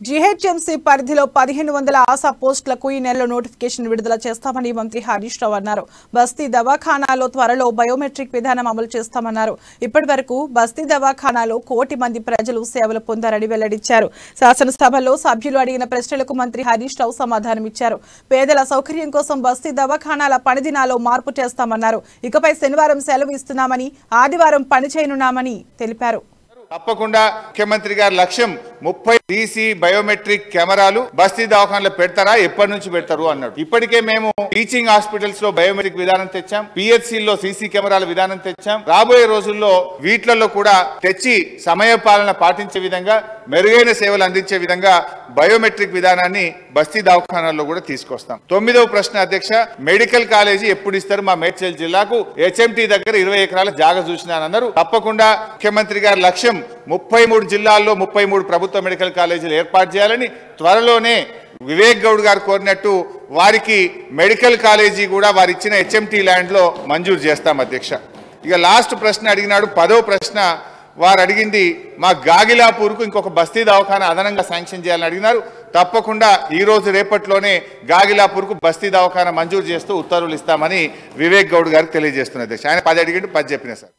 GHMC పరిధిలో 1500 ఆశా పోస్టులకు ఈ నెలలో నోటిఫికేషన్ విడుదల చేస్తామని మంత్రి హరీష్ రావు అన్నారు. బస్తీ దవాఖానాలో త్వరలో బయోమెట్రిక్ విధానం అమలు చేస్తామన్నారు. ఇప్పటివరకు బస్తీ దవాఖానాలో 1 కోటి మంది ప్రజలు సేవలు పొందారని వెల్లడించారు. శాసనసభలో సభ్యులు అడిగిన ప్రశ్నలకు మంత్రి హరీష్ రావు సమాధానమిచ్చారు. పేదల సౌకర్యం కోసం బస్తీ దవాఖానాల పనిదినాల్లో మార్పు చేస్తామన్నారు. ఇకపై శనివారం సెలవు ఇస్తున్నామని, ఆదివారం పని చేయనున్నామని తెలిపారు. తప్పకుండా ముఖ్యమంత్రి గారి లక్ష్యం 30 డీసీ బయోమెట్రిక్ కెమెరాలు బస్తీ దవాఖానలో పెడతారా, ఎప్పటి నుంచి పెడతారు అన్నాడు. ఇప్పటికే మేము టీచింగ్ హాస్పిటల్స్ లో బయోమెట్రిక్ విధానం తెచ్చాం, పిహెచ్సిలో సీసీ కెమెరాల విధానం తెచ్చాం. రాబోయే రోజుల్లో వీటిలలో కూడా తెచ్చి సమయ పాలన పాటించే విధంగా, మెరుగైన సేవలు అందించే విధంగా బయోమెట్రిక్ విధానాన్ని బస్తీ దవాఖానాల్లో కూడా తీసుకొస్తాం. 9వ ప్రశ్న అధ్యక్ష, మెడికల్ కాలేజీ ఎప్పుడు ఇస్తారు మా మేడ్చల్ జిల్లాకు? హెచ్ఎంటీ దగ్గర 20 ఎకరాల జాగా చూసినానన్నారు. తప్పకుండా ముఖ్యమంత్రి గారి లక్ష్యం 33 జిల్లాల్లో 33 ప్రభుత్వ మెడికల్ కాలేజీలు ఏర్పాటు చేయాలని, త్వరలోనే వివేక్ గౌడ్ గారు కోరినట్టు వారికి మెడికల్ కాలేజీ కూడా వారు ఇచ్చిన హెచ్ఎంటీ ల్యాండ్ లో మంజూరు చేస్తాం అధ్యక్ష. ఇక లాస్ట్ ప్రశ్న అడిగినాడు, 10వ ప్రశ్న వారు అడిగింది మా గాగిలాపూర్కు ఇంకొక బస్తీ దవాఖానా అదనంగా శాంక్షన్ చేయాలని అడిగినారు. తప్పకుండా ఈ రోజు రేపట్లోనే గాగిలాపూర్కు బస్తీ దవాఖానా మంజూరు చేస్తూ ఉత్తర్వులు ఇస్తామని వివేక్ గౌడ్ గారికి తెలియజేస్తున్నారు అధ్యక్ష. ఆయన 10 అడిగిండు, 10 చెప్పిన సార్.